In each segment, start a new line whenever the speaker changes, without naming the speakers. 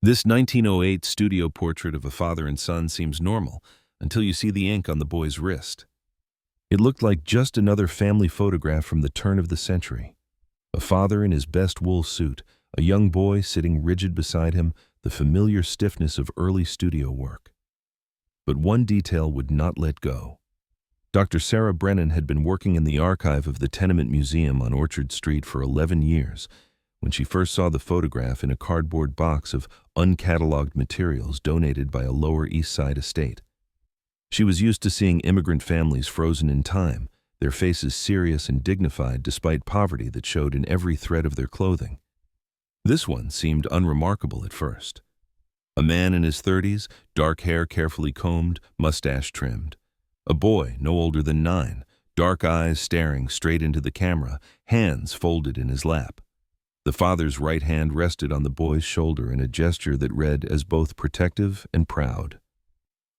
This 1908 studio portrait of a father and son seems normal until you see the ink on the boy's wrist. It looked like just another family photograph from the turn of the century. A father in his best wool suit, a young boy sitting rigid beside him, the familiar stiffness of early studio work. But one detail would not let go. Dr. Sarah Brennan had been working in the archive of the Tenement Museum on Orchard Street for 11 years when she first saw the photograph in a cardboard box of uncatalogued materials donated by a Lower East Side estate. She was used to seeing immigrant families frozen in time, their faces serious and dignified despite poverty that showed in every thread of their clothing. This one seemed unremarkable at first. A man in his 30s, dark hair carefully combed, mustache trimmed. A boy no older than 9, dark eyes staring straight into the camera, hands folded in his lap. The father's right hand rested on the boy's shoulder in a gesture that read as both protective and proud.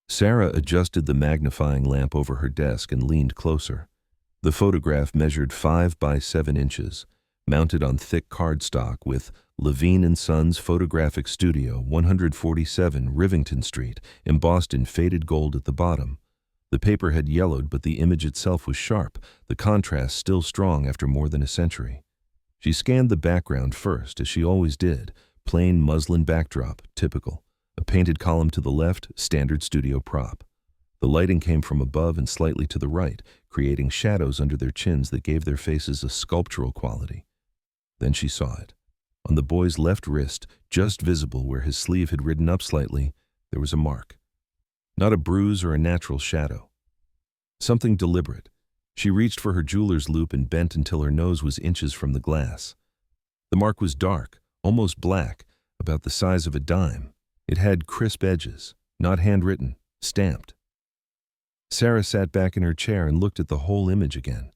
Sarah adjusted the magnifying lamp over her desk and leaned closer. The photograph measured 5 by 7 inches, mounted on thick cardstock with Levine & Sons Photographic Studio, 147 Rivington Street, embossed in faded gold at the bottom. The paper had yellowed, but the image itself was sharp, the contrast still strong after more than a century. She scanned the background first, as she always did. Plain muslin backdrop, typical. A painted column to the left, standard studio prop. The lighting came from above and slightly to the right, creating shadows under their chins that gave their faces a sculptural quality. Then she saw it. On the boy's left wrist, just visible where his sleeve had ridden up slightly, there was a mark. Not a bruise or a natural shadow. Something deliberate. She reached for her jeweler's loupe and bent until her nose was inches from the glass. The mark was dark, almost black, about the size of a dime. It had crisp edges, not handwritten, stamped. Sarah sat back in her chair and looked at the whole image again.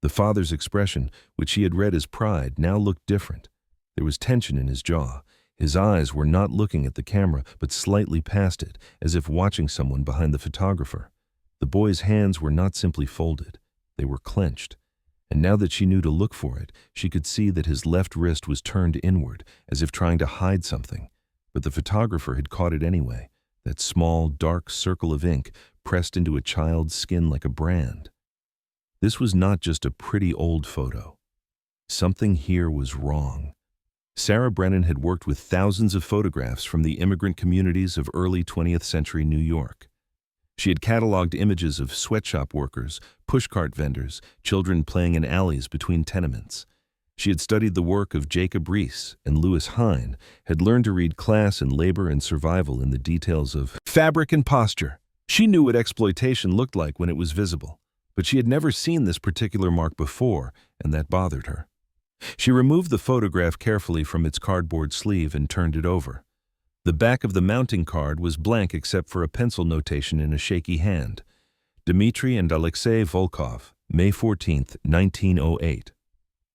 The father's expression, which she had read as pride, now looked different. There was tension in his jaw. His eyes were not looking at the camera, but slightly past it, as if watching someone behind the photographer. The boy's hands were not simply folded. They were clenched. And now that she knew to look for it, she could see that his left wrist was turned inward, as if trying to hide something. But the photographer had caught it anyway, that small, dark circle of ink pressed into a child's skin like a brand. This was not just a pretty old photo. Something here was wrong. Sarah Brennan had worked with thousands of photographs from the immigrant communities of early 20th century New York. She had cataloged images of sweatshop workers, pushcart vendors, children playing in alleys between tenements. She had studied the work of Jacob Riis and Louis Hine, had learned to read class and labor and survival in the details of fabric and posture. She knew what exploitation looked like when it was visible, but she had never seen this particular mark before, and that bothered her. She removed the photograph carefully from its cardboard sleeve and turned it over. The back of the mounting card was blank except for a pencil notation in a shaky hand. Dmitry and Alexei Volkov, May 14, 1908.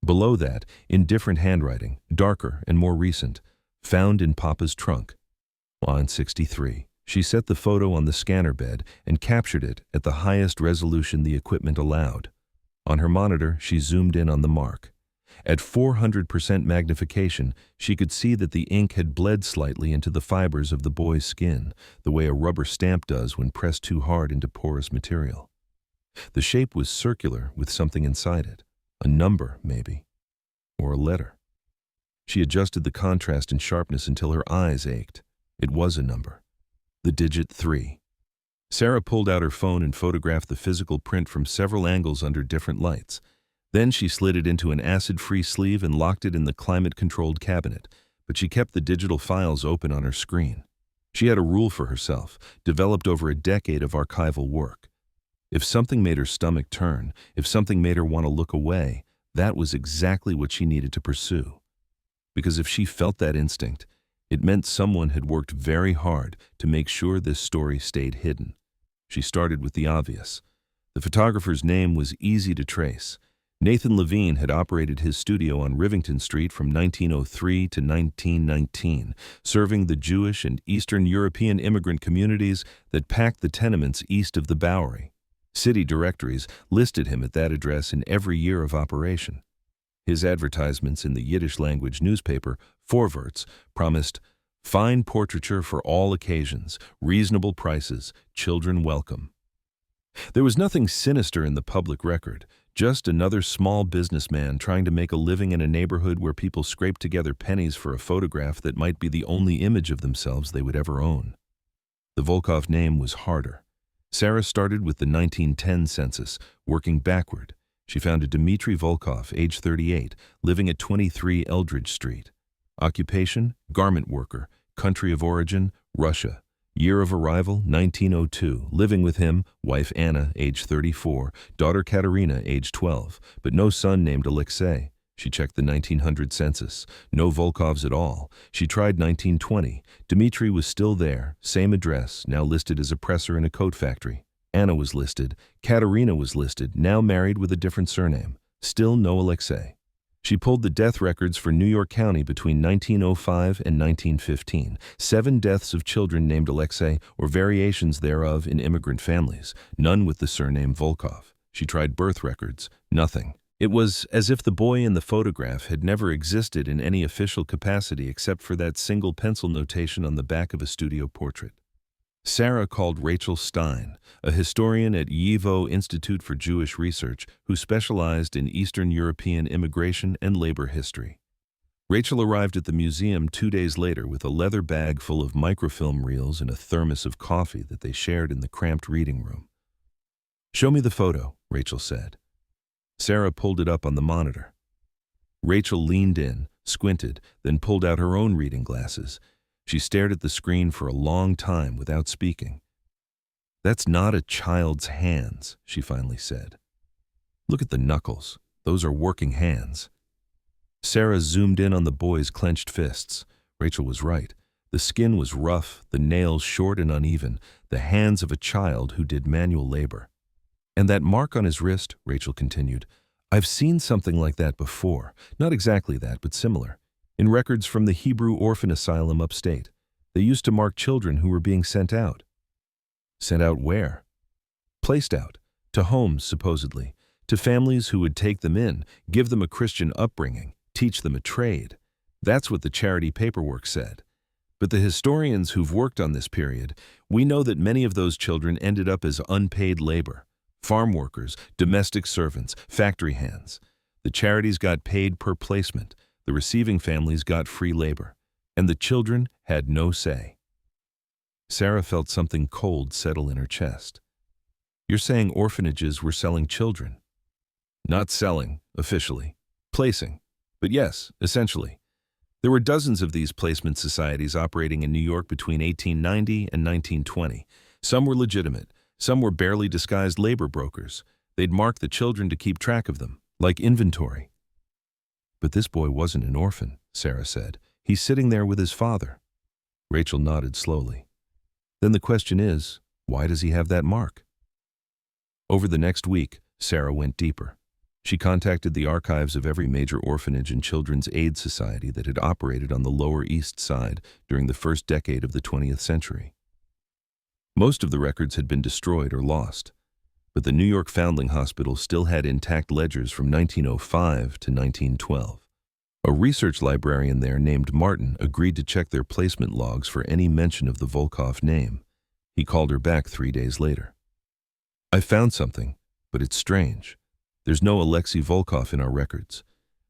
Below that, in different handwriting, darker and more recent, found in Papa's trunk. Line 63. She set the photo on the scanner bed and captured it at the highest resolution the equipment allowed. On her monitor, she zoomed in on the mark. At 400% magnification, she could see that the ink had bled slightly into the fibers of the boy's skin, the way a rubber stamp does when pressed too hard into porous material. The shape was circular with something inside it. A number, maybe. Or a letter. She adjusted the contrast and sharpness until her eyes ached. It was a number. The digit 3. Sarah pulled out her phone and photographed the physical print from several angles under different lights. Then she slid it into an acid-free sleeve and locked it in the climate-controlled cabinet, but she kept the digital files open on her screen. She had a rule for herself, developed over a decade of archival work. If something made her stomach turn, if something made her want to look away, that was exactly what she needed to pursue. Because if she felt that instinct, it meant someone had worked very hard to make sure this story stayed hidden. She started with the obvious. The photographer's name was easy to trace. Nathan Levine had operated his studio on Rivington Street from 1903 to 1919, serving the Jewish and Eastern European immigrant communities that packed the tenements east of the Bowery. City directories listed him at that address in every year of operation. His advertisements in the Yiddish-language newspaper, Vorwärts, promised Fine portraiture for all occasions, reasonable prices, children welcome. There was nothing sinister in the public record, just another small businessman trying to make a living in a neighborhood where people scraped together pennies for a photograph that might be the only image of themselves they would ever own. The Volkov name was harder. Sarah started with the 1910 census, working backward. She found a Dmitry Volkov, age 38, living at 23 Eldridge Street. Occupation, garment worker. Country of origin, Russia. Year of arrival, 1902. Living with him, wife Anna, age 34, daughter Katerina, age 12, but no son named Alexei. She checked the 1900 census. No Volkovs at all. She tried 1920. Dmitry was still there, same address, now listed as a presser in a coat factory. Anna was listed. Katerina was listed, now married with a different surname. Still no Alexei. She pulled the death records for New York County between 1905 and 1915. 7 deaths of children named Alexei or variations thereof in immigrant families, none with the surname Volkov. She tried birth records. Nothing. It was as if the boy in the photograph had never existed in any official capacity except for that single pencil notation on the back of a studio portrait. Sarah called Rachel Stein, a historian at YIVO Institute for Jewish Research who specialized in Eastern European immigration and labor history. Rachel arrived at the museum 2 days later with a leather bag full of microfilm reels and a thermos of coffee that they shared in the cramped reading room. "Show me the photo," Rachel said. Sarah pulled it up on the monitor. Rachel leaned in, squinted, then pulled out her own reading glasses. She stared at the screen for a long time without speaking. "That's not a child's hands," she finally said. "Look at the knuckles. Those are working hands." Sarah zoomed in on the boy's clenched fists. Rachel was right. The skin was rough, the nails short and uneven, the hands of a child who did manual labor. "And that mark on his wrist," Rachel continued, "I've seen something like that before. Not exactly that, but similar. In records from the Hebrew orphan asylum upstate. They used to mark children who were being sent out." "Sent out where?" "Placed out. To homes, supposedly. To families who would take them in, give them a Christian upbringing, teach them a trade. That's what the charity paperwork said. But the historians who've worked on this period, we know that many of those children ended up as unpaid labor. Farm workers, domestic servants, factory hands. The charities got paid per placement. The receiving families got free labor. And the children had no say." Sarah felt something cold settle in her chest. "You're saying orphanages were selling children?" "Not selling, officially. Placing. But yes, essentially. There were dozens of these placement societies operating in New York between 1890 and 1920. Some were legitimate. Some were barely disguised labor brokers. They'd mark the children to keep track of them, like inventory. "But this boy wasn't an orphan," Sarah said. "He's sitting there with his father." Rachel nodded slowly. "Then the question is, why does he have that mark?" Over the next week, Sarah went deeper. She contacted the archives of every major orphanage and children's aid society that had operated on the Lower East Side during the first decade of the 20th century. Most of the records had been destroyed or lost, but the New York Foundling Hospital still had intact ledgers from 1905 to 1912. A research librarian there named Martin agreed to check their placement logs for any mention of the Volkov name. He called her back 3 days later. "I found something, but it's strange. There's no Alexei Volkov in our records,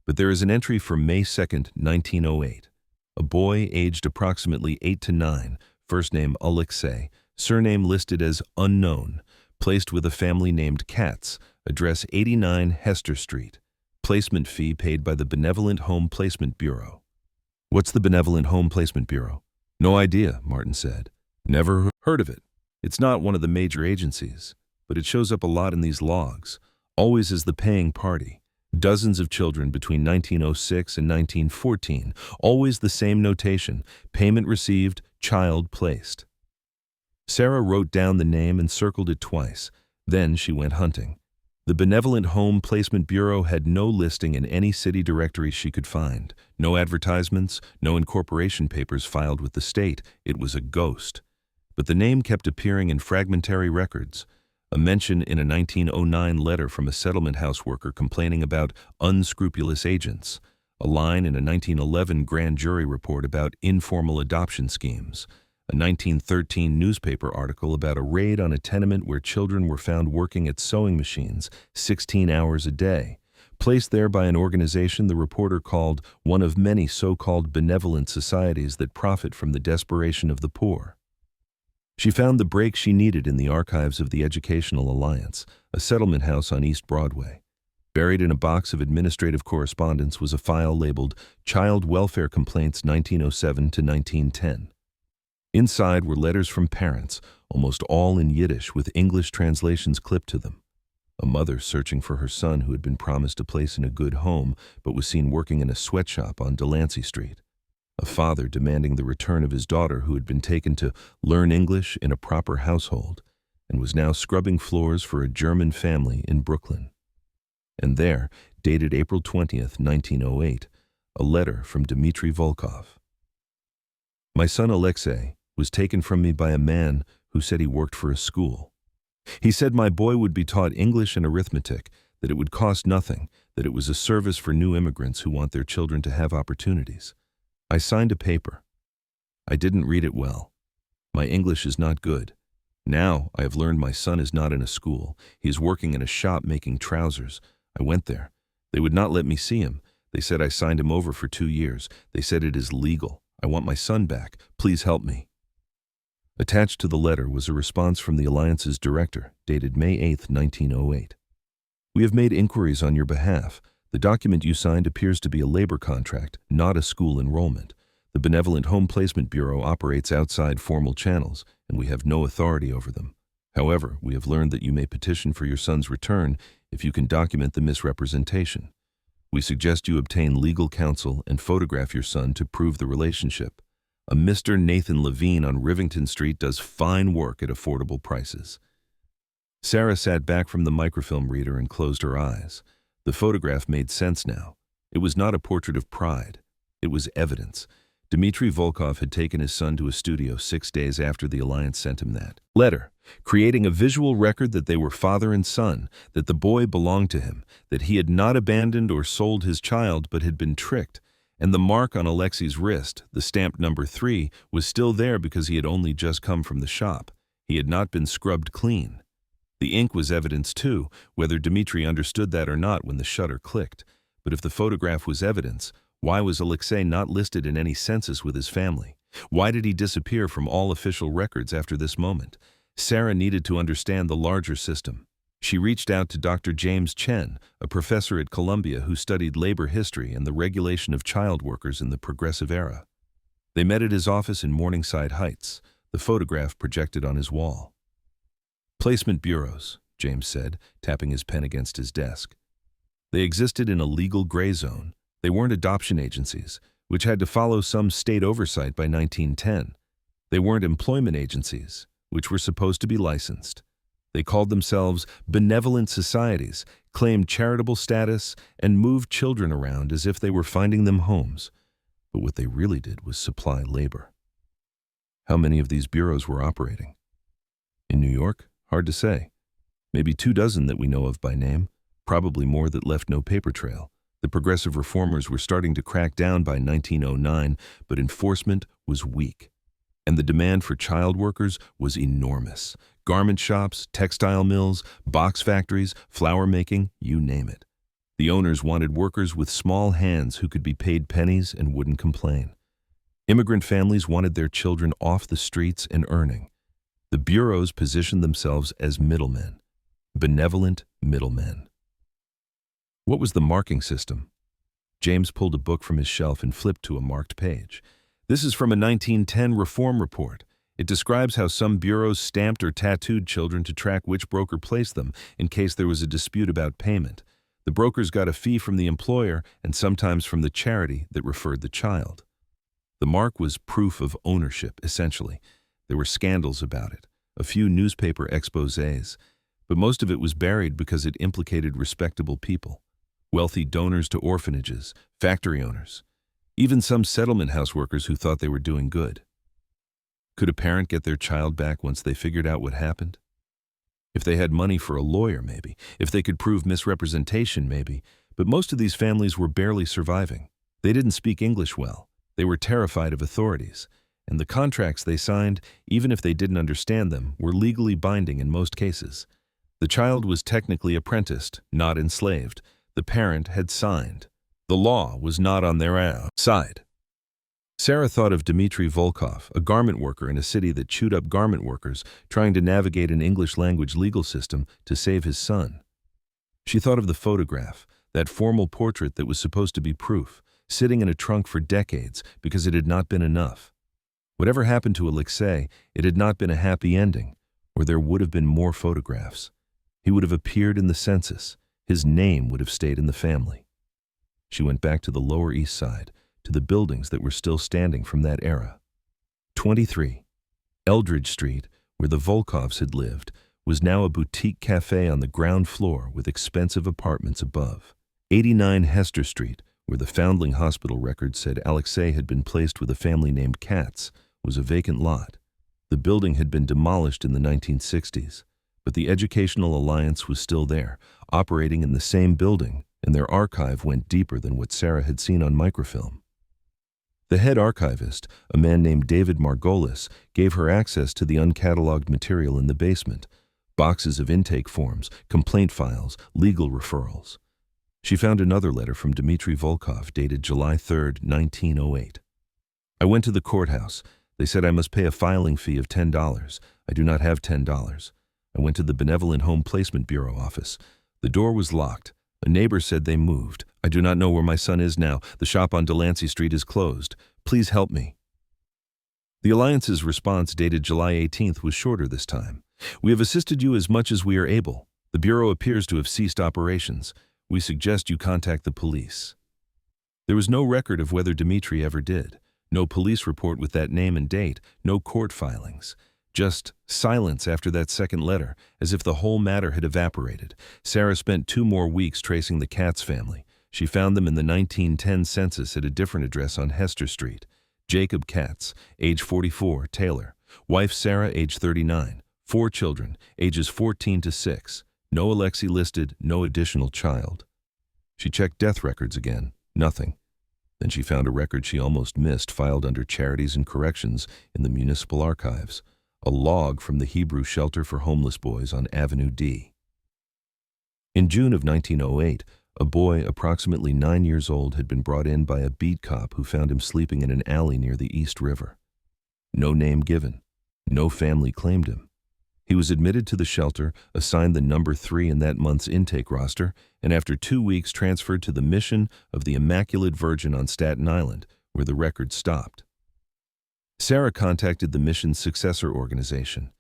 but there is an entry for May 2nd, 1908. A boy aged approximately 8 to 9, first name Alexei, surname listed as unknown, placed with a family named Katz, address 89 Hester Street. Placement fee paid by the Benevolent Home Placement Bureau." "What's the Benevolent Home Placement Bureau?" "No idea," Martin said. "Never heard of it. It's not one of the major agencies, but it shows up a lot in these logs, always as the paying party. Dozens of children between 1906 and 1914, always the same notation, payment received, child placed." Sarah wrote down the name and circled it twice. Then she went hunting. The Benevolent Home Placement Bureau had no listing in any city directory she could find. No advertisements, no incorporation papers filed with the state. It was a ghost. But the name kept appearing in fragmentary records. A mention in a 1909 letter from a settlement house worker complaining about unscrupulous agents. a line in a 1911 grand jury report about informal adoption schemes, a 1913 newspaper article about a raid on a tenement where children were found working at sewing machines 16 hours a day, placed there by an organization the reporter called one of many so-called benevolent societies that profit from the desperation of the poor. She found the break she needed in the archives of the Educational Alliance, a settlement house on East Broadway. Buried in a box of administrative correspondence was a file labeled Child Welfare Complaints 1907 to 1910. Inside were letters from parents, almost all in Yiddish with English translations clipped to them. A mother searching for her son who had been promised a place in a good home but was seen working in a sweatshop on Delancey Street. A father demanding the return of his daughter who had been taken to learn English in a proper household and was now scrubbing floors for a German family in Brooklyn. And there, dated April 20th, 1908, a letter from Dmitry Volkov. My son Alexei was taken from me by a man who said he worked for a school. He said my boy would be taught English and arithmetic, that it would cost nothing, that it was a service for new immigrants who want their children to have opportunities. I signed a paper. I didn't read it well. My English is not good. Now I have learned my son is not in a school. He is working in a shop making trousers. I went there. They would not let me see him. They said I signed him over for 2 years. They said it is legal. I want my son back. Please help me. Attached to the letter was a response from the Alliance's director, dated May 8, 1908. We have made inquiries on your behalf. The document you signed appears to be a labor contract, not a school enrollment. The Benevolent Home Placement Bureau operates outside formal channels, and we have no authority over them. However, we have learned that you may petition for your son's return if you can document the misrepresentation. We suggest you obtain legal counsel and photograph your son to prove the relationship. A Mr. Nathan Levine on Rivington Street does fine work at affordable prices. Sarah sat back from the microfilm reader and closed her eyes. The photograph made sense now. It was not a portrait of pride. It was evidence. Dmitry Volkov had taken his son to a studio 6 days after the Alliance sent him that letter, creating a visual record that they were father and son, that the boy belonged to him, that he had not abandoned or sold his child but had been tricked. And the mark on Alexei's wrist, the stamp number 3, was still there because he had only just come from the shop. He had not been scrubbed clean. The ink was evidence too, whether Dmitry understood that or not when the shutter clicked. But if the photograph was evidence, why was Alexei not listed in any census with his family? Why did he disappear from all official records after this moment? Sarah needed to understand the larger system. She reached out to Dr. James Chen, a professor at Columbia who studied labor history and the regulation of child workers in the Progressive Era. They met at his office in Morningside Heights, the photograph projected on his wall. Placement bureaus, James said, tapping his pen against his desk. They existed in a legal gray zone. They weren't adoption agencies, which had to follow some state oversight by 1910. They weren't employment agencies, which were supposed to be licensed. They called themselves benevolent societies, claimed charitable status, and moved children around as if they were finding them homes. But what they really did was supply labor. How many of these bureaus were operating? In New York? Hard to say. Maybe 24 that we know of by name, probably more that left no paper trail. The progressive reformers were starting to crack down by 1909, but enforcement was weak. And the demand for child workers was enormous. Garment shops, textile mills, box factories, flour making, you name it. The owners wanted workers with small hands who could be paid pennies and wouldn't complain. Immigrant families wanted their children off the streets and earning. The bureaus positioned themselves as middlemen, benevolent middlemen. What was the marking system? James pulled a book from his shelf and flipped to a marked page. This is from a 1910 reform report. It describes how some bureaus stamped or tattooed children to track which broker placed them in case there was a dispute about payment. The brokers got a fee from the employer and sometimes from the charity that referred the child. The mark was proof of ownership, essentially. There were scandals about it, a few newspaper exposés, but most of it was buried because it implicated respectable people. Wealthy donors to orphanages, factory owners, even some settlement house workers who thought they were doing good. Could a parent get their child back once they figured out what happened? If they had money for a lawyer, maybe. If they could prove misrepresentation, maybe. But most of these families were barely surviving. They didn't speak English well. They were terrified of authorities, and the contracts they signed, even if they didn't understand them, were legally binding in most cases. The child was technically apprenticed, not enslaved. The parent had signed. The law was not on their side. Sarah thought of Dmitry Volkov, a garment worker in a city that chewed up garment workers, trying to navigate an English-language legal system to save his son. She thought of the photograph, that formal portrait that was supposed to be proof, sitting in a trunk for decades because it had not been enough. Whatever happened to Alexei, it had not been a happy ending, or there would have been more photographs. He would have appeared in the census. His name would have stayed in the family. She went back to the Lower East Side, to the buildings that were still standing from that era. 23. Eldridge Street, where the Volkovs had lived, was now a boutique cafe on the ground floor with expensive apartments above. 89 Hester Street, where the Foundling Hospital record said Alexei had been placed with a family named Katz, was a vacant lot. The building had been demolished in the 1960s, but the Educational Alliance was still there, operating in the same building, and their archive went deeper than what Sarah had seen on microfilm. The head archivist, a man named David Margolis, gave her access to the uncatalogued material in the basement, boxes of intake forms, complaint files, legal referrals. She found another letter from Dmitry Volkov dated July 3, 1908. I went to the courthouse. They said I must pay a filing fee of $10. I do not have $10. I went to the Benevolent Home Placement Bureau office. The door was locked. A neighbor said they moved. I do not know where my son is now. The shop on Delancey Street is closed. Please help me. The Alliance's response dated July 18th was shorter this time. We have assisted you as much as we are able. The Bureau appears to have ceased operations. We suggest you contact the police. There was no record of whether Dmitry ever did. No police report with that name and date. No court filings. Just silence after that second letter, as if the whole matter had evaporated. Sarah spent 2 more weeks tracing the Katz family. She found them in the 1910 census at a different address on Hester Street. Jacob Katz, age 44, Taylor. Wife Sarah, age 39. 4 children, ages 14 to 6. No Alexei listed, no additional child. She checked death records again. Nothing. Then she found a record she almost missed filed under Charities and Corrections in the municipal archives. A log from the Hebrew shelter for homeless boys on Avenue D. In June of 1908, a boy approximately 9 years old had been brought in by a beat cop who found him sleeping in an alley near the East River. No name given. No family claimed him. He was admitted to the shelter, assigned the number 3 in that month's intake roster, and after 2 weeks transferred to the Mission of the Immaculate Virgin on Staten Island, where the record stopped. Sarah contacted the mission's successor organization.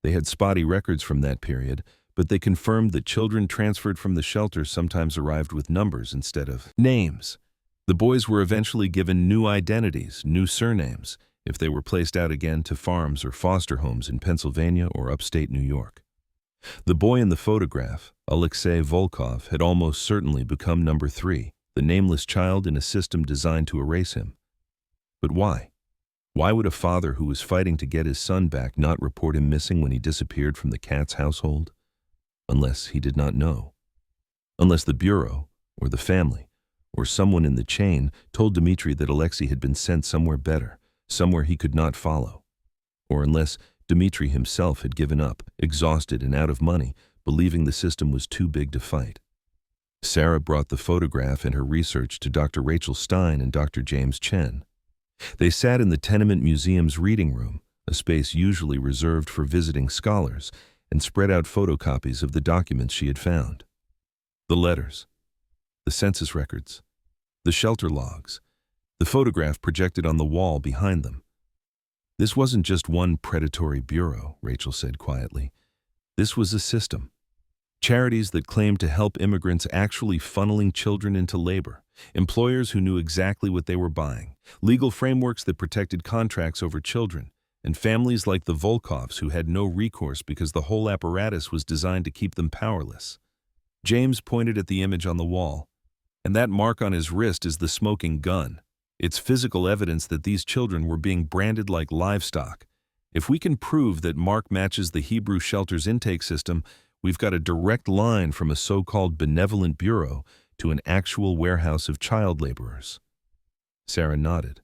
They had spotty records from that period, but they confirmed that children transferred from the shelter sometimes arrived with numbers instead of names. The boys were eventually given new identities, new surnames, if they were placed out again to farms or foster homes in Pennsylvania or upstate New York. The boy in the photograph, Alexei Volkov, had almost certainly become number 3, the nameless child in a system designed to erase him. But why? Why would a father who was fighting to get his son back not report him missing when he disappeared from the Katz household? Unless he did not know. Unless the Bureau, or the family, or someone in the chain told Dmitry that Alexei had been sent somewhere better, somewhere he could not follow. Or unless Dmitry himself had given up, exhausted and out of money, believing the system was too big to fight. Sarah brought the photograph and her research to Dr. Rachel Stein and Dr. James Chen. They sat in the Tenement Museum's reading room, a space usually reserved for visiting scholars, and spread out photocopies of the documents she had found. The letters, the census records, the shelter logs, the photograph projected on the wall behind them. This wasn't just one predatory bureau, Rachel said quietly. This was a system. Charities that claimed to help immigrants actually funneling children into labor, employers who knew exactly what they were buying, legal frameworks that protected contracts over children, and families like the Volkovs who had no recourse because the whole apparatus was designed to keep them powerless. James pointed at the image on the wall. And that mark on his wrist is the smoking gun. It's physical evidence that these children were being branded like livestock. If we can prove that Mark matches the Hebrew shelter's intake system, we've got a direct line from a so-called benevolent bureau to an actual warehouse of child laborers. Sarah nodded.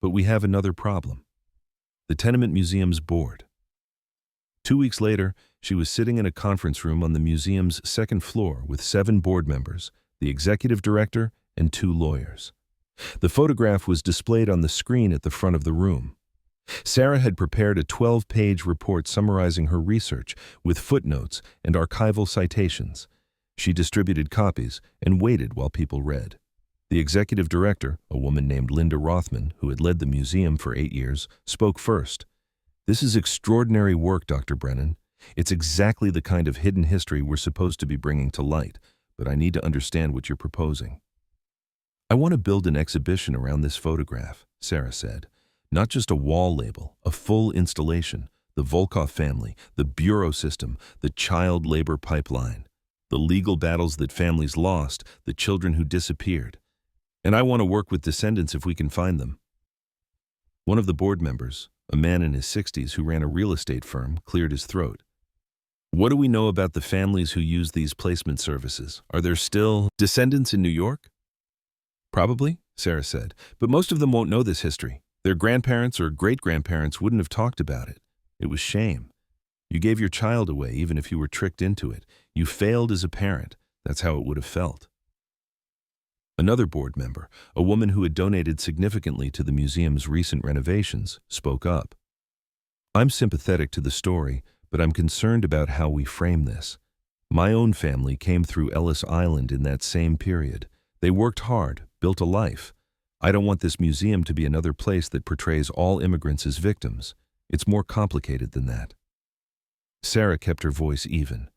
But we have another problem. The Tenement Museum's board. 2 weeks later, she was sitting in a conference room on the museum's second floor with 7 board members, the executive director, and 2 lawyers. The photograph was displayed on the screen at the front of the room. Sarah had prepared a 12-page report summarizing her research with footnotes and archival citations. She distributed copies and waited while people read. The executive director, a woman named Linda Rothman, who had led the museum for 8 years, spoke first. "This is extraordinary work, Dr. Brennan. It's exactly the kind of hidden history we're supposed to be bringing to light, but I need to understand what you're proposing." "I want to build an exhibition around this photograph," Sarah said. "Not just a wall label, a full installation, the Volkov family, the bureau system, the child labor pipeline, the legal battles that families lost, the children who disappeared. And I want to work with descendants if we can find them." One of the board members, a man in his 60s who ran a real estate firm, cleared his throat. "What do we know about the families who use these placement services? Are there still descendants in New York?" "Probably," Sarah said, "but most of them won't know this history. Their grandparents or great-grandparents wouldn't have talked about it. It was shame. You gave your child away even if you were tricked into it. You failed as a parent. That's how it would have felt." Another board member, a woman who had donated significantly to the museum's recent renovations, spoke up. "I'm sympathetic to the story, but I'm concerned about how we frame this. My own family came through Ellis Island in that same period. They worked hard, built a life. I don't want this museum to be another place that portrays all immigrants as victims. It's more complicated than that." Sarah kept her voice even.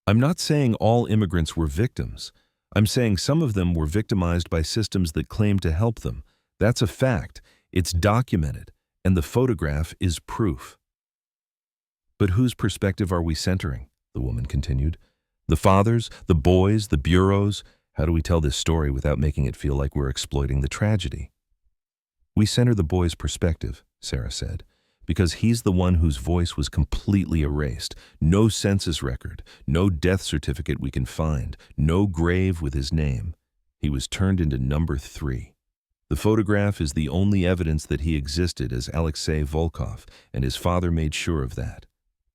"I'm not saying all immigrants were victims. I'm saying some of them were victimized by systems that claim to help them. That's a fact. It's documented, and the photograph is proof." "But whose perspective are we centering?" the woman continued. "The fathers, the boys, the bureaus? How do we tell this story without making it feel like we're exploiting the tragedy?" "We center the boy's perspective," Sarah said, "because he's the one whose voice was completely erased. No census record, no death certificate we can find, no grave with his name. He was turned into number 3. The photograph is the only evidence that he existed as Alexei Volkov, and his father made sure of that.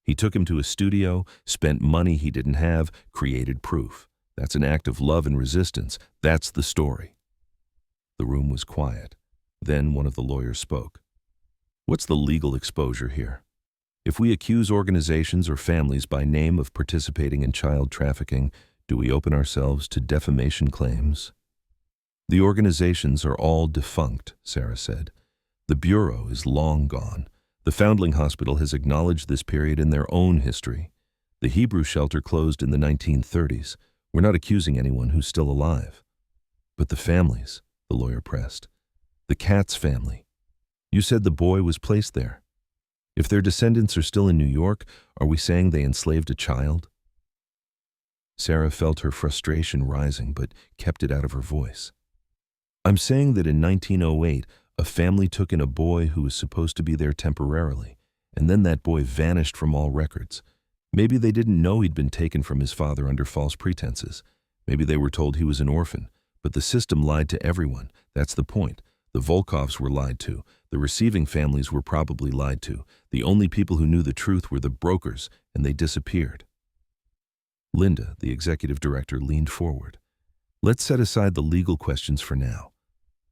He took him to a studio, spent money he didn't have, created proof. That's an act of love and resistance. That's the story." The room was quiet. Then one of the lawyers spoke. "What's the legal exposure here? If we accuse organizations or families by name of participating in child trafficking, do we open ourselves to defamation claims?" "The organizations are all defunct," Sarah said. "The Bureau is long gone. The Foundling Hospital has acknowledged this period in their own history. The Hebrew shelter closed in the 1930s. We're not accusing anyone who's still alive." "But the families," the lawyer pressed. "The Katz family. You said the boy was placed there. If their descendants are still in New York, are we saying they enslaved a child?" Sarah felt her frustration rising, but kept it out of her voice. "I'm saying that in 1908, a family took in a boy who was supposed to be there temporarily, and then that boy vanished from all records. Maybe they didn't know he'd been taken from his father under false pretenses. Maybe they were told he was an orphan, but the system lied to everyone. That's the point. The Volkovs were lied to. The receiving families were probably lied to. The only people who knew the truth were the brokers, and they disappeared." Linda, the executive director, leaned forward. "Let's set aside the legal questions for now.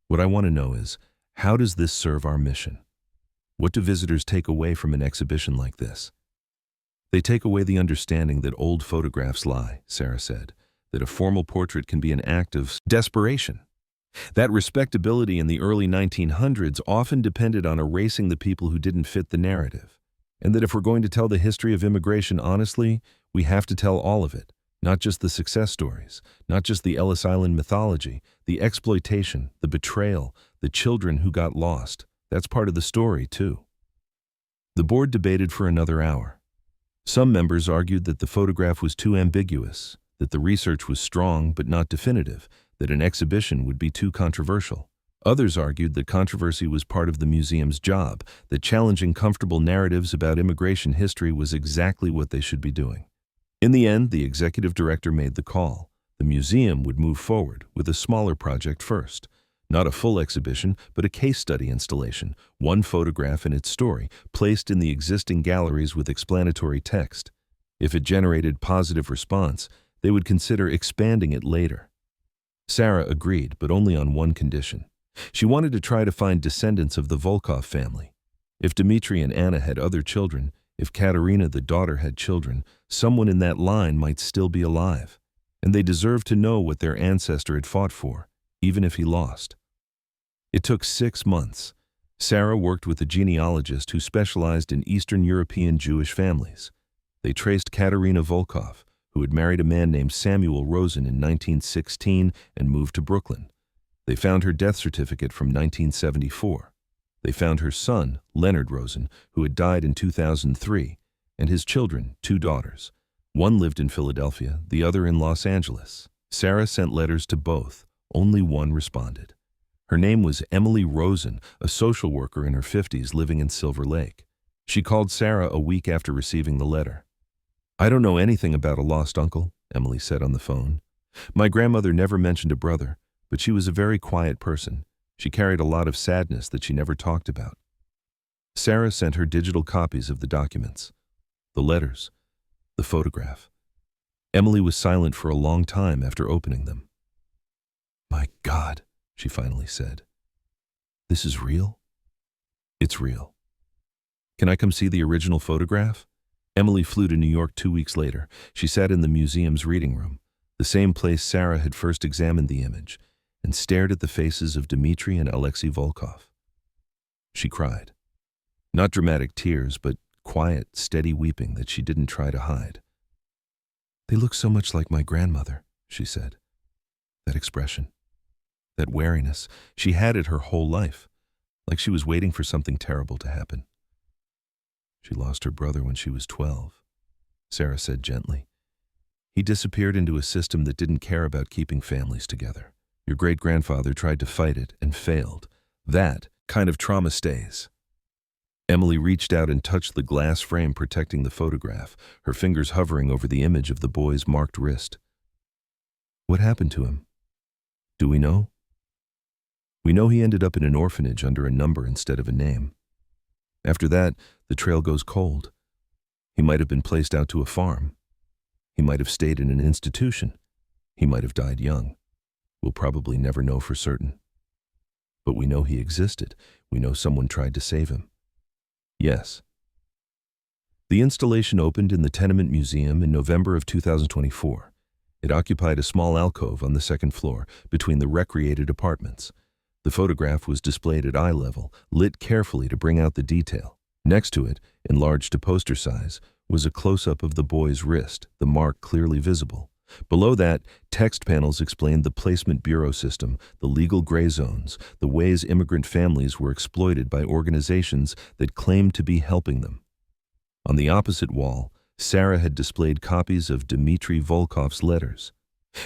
What I want to know is, how does this serve our mission? What do visitors take away from an exhibition like this?" "They take away the understanding that old photographs lie," Sarah said, "that a formal portrait can be an act of desperation. That respectability in the early 1900s often depended on erasing the people who didn't fit the narrative. And that if we're going to tell the history of immigration honestly, we have to tell all of it, not just the success stories, not just the Ellis Island mythology, the exploitation, the betrayal, the children who got lost. That's part of the story, too." The board debated for another hour. Some members argued that the photograph was too ambiguous, that the research was strong but not definitive, that an exhibition would be too controversial. Others argued that controversy was part of the museum's job, that challenging comfortable narratives about immigration history was exactly what they should be doing. In the end, the executive director made the call. The museum would move forward with a smaller project first. Not a full exhibition, but a case study installation, one photograph and its story, placed in the existing galleries with explanatory text. If it generated positive response, they would consider expanding it later. Sarah agreed, but only on one condition. She wanted to try to find descendants of the Volkov family. If Dmitri and Anna had other children, if Katerina the daughter had children, someone in that line might still be alive, and they deserved to know what their ancestor had fought for, even if he lost. It took 6 months. Sarah worked with a genealogist who specialized in Eastern European Jewish families. They traced Katerina Volkov, who had married a man named Samuel Rosen in 1916 and moved to Brooklyn. They found her death certificate from 1974. They found her son, Leonard Rosen, who had died in 2003, and his children, 2 daughters. One lived in Philadelphia, the other in Los Angeles. Sarah sent letters to both. Only one responded. Her name was Emily Rosen, a social worker in her 50s living in Silver Lake. She called Sarah a week after receiving the letter. "I don't know anything about a lost uncle," Emily said on the phone. "My grandmother never mentioned a brother, but she was a very quiet person. She carried a lot of sadness that she never talked about." Sarah sent her digital copies of the documents, the letters, the photograph. Emily was silent for a long time after opening them. "My God," she finally said. "This is real?" "It's real." "Can I come see the original photograph?" Emily flew to New York 2 weeks later. She sat in the museum's reading room, the same place Sarah had first examined the image, and stared at the faces of Dmitri and Alexei Volkov. She cried. Not dramatic tears, but quiet, steady weeping that she didn't try to hide. "They look so much like my grandmother," she said. That expression, that wariness, she had it her whole life, like she was waiting for something terrible to happen. "She lost her brother when she was 12, Sarah said gently. "He disappeared into a system that didn't care about keeping families together. Your great-grandfather tried to fight it and failed. That kind of trauma stays." Emily reached out and touched the glass frame protecting the photograph, her fingers hovering over the image of the boy's marked wrist. "What happened to him? Do we know?" "We know he ended up in an orphanage under a number instead of a name. After that, the trail goes cold. He might have been placed out to a farm. He might have stayed in an institution. He might have died young. We'll probably never know for certain. But we know he existed. We know someone tried to save him." "Yes." The installation opened in the Tenement Museum in November of 2024. It occupied a small alcove on the second floor, between the recreated apartments. The photograph was displayed at eye level, lit carefully to bring out the detail. Next to it, enlarged to poster size, was a close-up of the boy's wrist, the mark clearly visible. Below that, text panels explained the placement bureau system, the legal gray zones, the ways immigrant families were exploited by organizations that claimed to be helping them. On the opposite wall, Sarah had displayed copies of Dmitri Volkov's letters.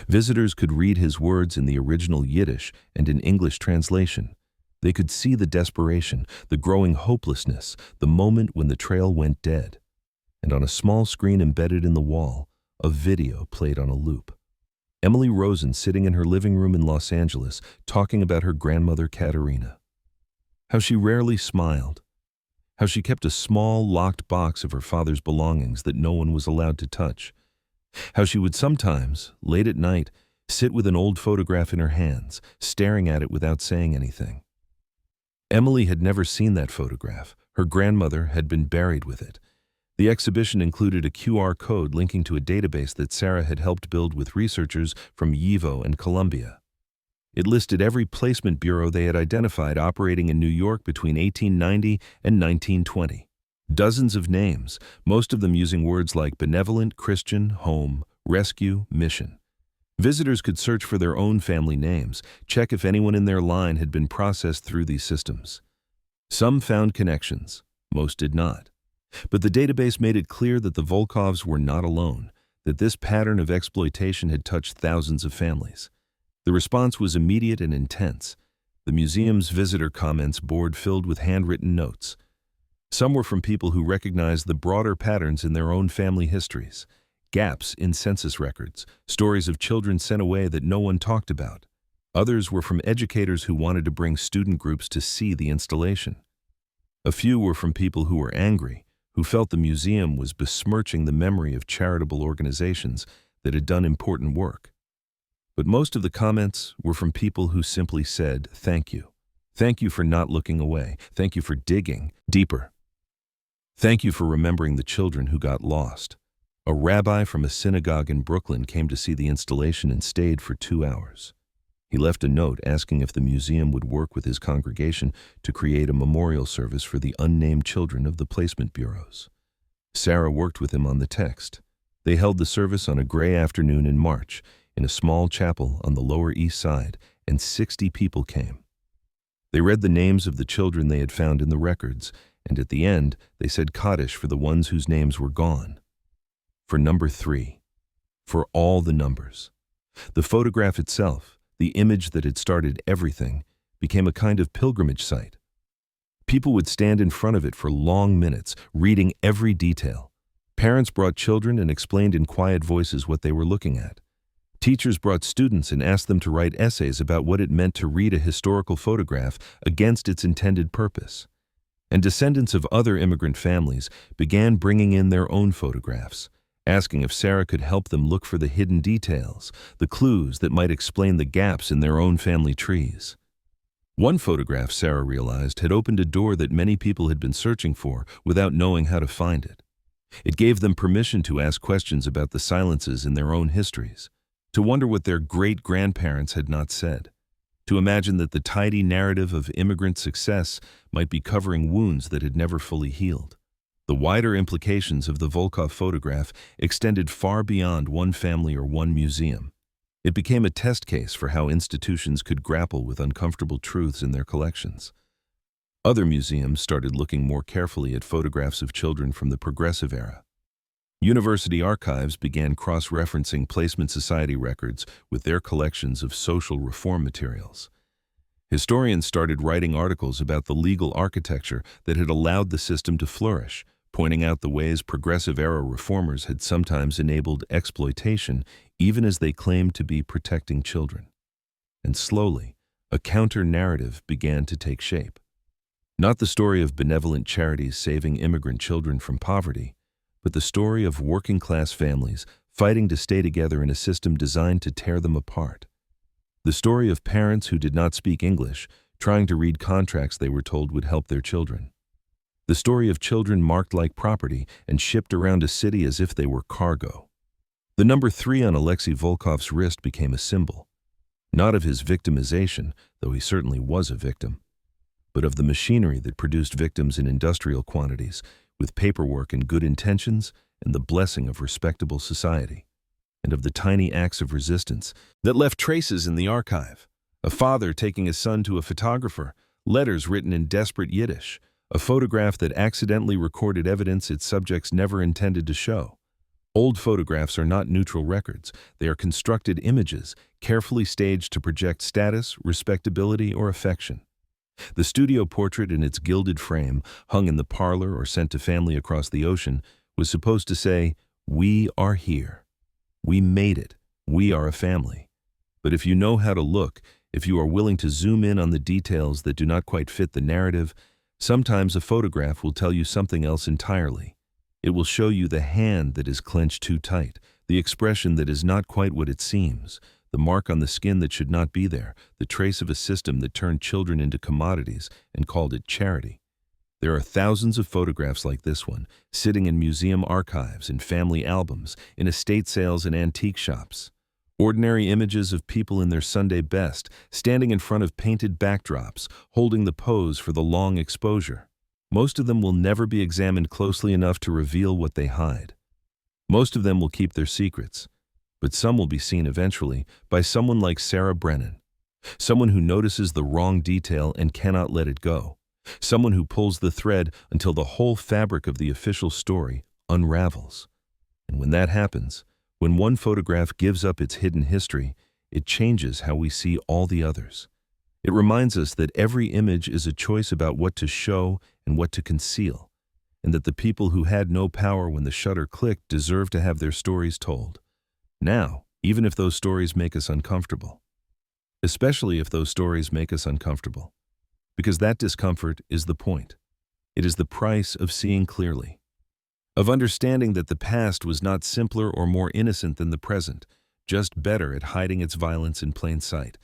Visitors could read his words in the original Yiddish and in English translation. They could see the desperation, the growing hopelessness, the moment when the trail went dead. And on a small screen embedded in the wall, a video played on a loop. Emily Rosen sitting in her living room in Los Angeles, talking about her grandmother Katerina. How she rarely smiled. How she kept a small, locked box of her father's belongings that no one was allowed to touch. How she would sometimes, late at night, sit with an old photograph in her hands, staring at it without saying anything. Emily had never seen that photograph. Her grandmother had been buried with it. The exhibition included a QR code linking to a database that Sarah had helped build with researchers from YIVO and Columbia. It listed every placement bureau they had identified operating in New York between 1890 and 1920. Dozens of names, most of them using words like benevolent, Christian, home, rescue, mission. Visitors could search for their own family names, check if anyone in their line had been processed through these systems. Some found connections, most did not. But the database made it clear that the Volkovs were not alone, that this pattern of exploitation had touched thousands of families. The response was immediate and intense. The museum's visitor comments board filled with handwritten notes. Some were from people who recognized the broader patterns in their own family histories, gaps in census records, stories of children sent away that no one talked about. Others were from educators who wanted to bring student groups to see the installation. A few were from people who were angry, who felt the museum was besmirching the memory of charitable organizations that had done important work. But most of the comments were from people who simply said, "Thank you. Thank you for not looking away. Thank you for digging deeper. Thank you for remembering the children who got lost." A rabbi from a synagogue in Brooklyn came to see the installation and stayed for 2 hours. He left a note asking if the museum would work with his congregation to create a memorial service for the unnamed children of the placement bureaus. Sarah worked with him on the text. They held the service on a gray afternoon in March in a small chapel on the Lower East Side, and 60 people came. They read the names of the children they had found in the records, and at the end they said Kaddish for the ones whose names were gone. For number 3. For all the numbers. The photograph itself, the image that had started everything, became a kind of pilgrimage site. People would stand in front of it for long minutes, reading every detail. Parents brought children and explained in quiet voices what they were looking at. Teachers brought students and asked them to write essays about what it meant to read a historical photograph against its intended purpose. And descendants of other immigrant families began bringing in their own photographs, asking if Sarah could help them look for the hidden details, the clues that might explain the gaps in their own family trees. One photograph, Sarah realized, had opened a door that many people had been searching for without knowing how to find it. It gave them permission to ask questions about the silences in their own histories, to wonder what their great-grandparents had not said, to imagine that the tidy narrative of immigrant success might be covering wounds that had never fully healed. The wider implications of the Volkov photograph extended far beyond one family or one museum. It became a test case for how institutions could grapple with uncomfortable truths in their collections. Other museums started looking more carefully at photographs of children from the Progressive era. University archives began cross-referencing placement society records with their collections of social reform materials. Historians started writing articles about the legal architecture that had allowed the system to flourish, pointing out the ways Progressive-era reformers had sometimes enabled exploitation even as they claimed to be protecting children. And slowly, a counter-narrative began to take shape. Not the story of benevolent charities saving immigrant children from poverty, but the story of working-class families fighting to stay together in a system designed to tear them apart. The story of parents who did not speak English, trying to read contracts they were told would help their children. The story of children marked like property and shipped around a city as if they were cargo. The number 3 on Alexei Volkov's wrist became a symbol, not of his victimization, though he certainly was a victim, but of the machinery that produced victims in industrial quantities, with paperwork and good intentions and the blessing of respectable society, and of the tiny acts of resistance that left traces in the archive. A father taking his son to a photographer, letters written in desperate Yiddish, a photograph that accidentally recorded evidence its subjects never intended to show. Old photographs are not neutral records. They are constructed images, carefully staged to project status, respectability, or affection. The studio portrait in its gilded frame, hung in the parlor or sent to family across the ocean, was supposed to say, "We are here. We made it. We are a family." But if you know how to look, if you are willing to zoom in on the details that do not quite fit the narrative, sometimes a photograph will tell you something else entirely. It will show you the hand that is clenched too tight, the expression that is not quite what it seems, the mark on the skin that should not be there, the trace of a system that turned children into commodities and called it charity. There are thousands of photographs like this one, sitting in museum archives, in family albums, in estate sales and antique shops. Ordinary images of people in their Sunday best, standing in front of painted backdrops, holding the pose for the long exposure. Most of them will never be examined closely enough to reveal what they hide. Most of them will keep their secrets, but some will be seen eventually by someone like Sarah Brennan, someone who notices the wrong detail and cannot let it go, someone who pulls the thread until the whole fabric of the official story unravels. And when that happens, when one photograph gives up its hidden history, it changes how we see all the others. It reminds us that every image is a choice about what to show and what to conceal, and that the people who had no power when the shutter clicked deserve to have their stories told. Now, even if those stories make us uncomfortable. especially if those stories make us uncomfortable. Because that discomfort is the point. It is the price of seeing clearly, of understanding that the past was not simpler or more innocent than the present, just better at hiding its violence in plain sight.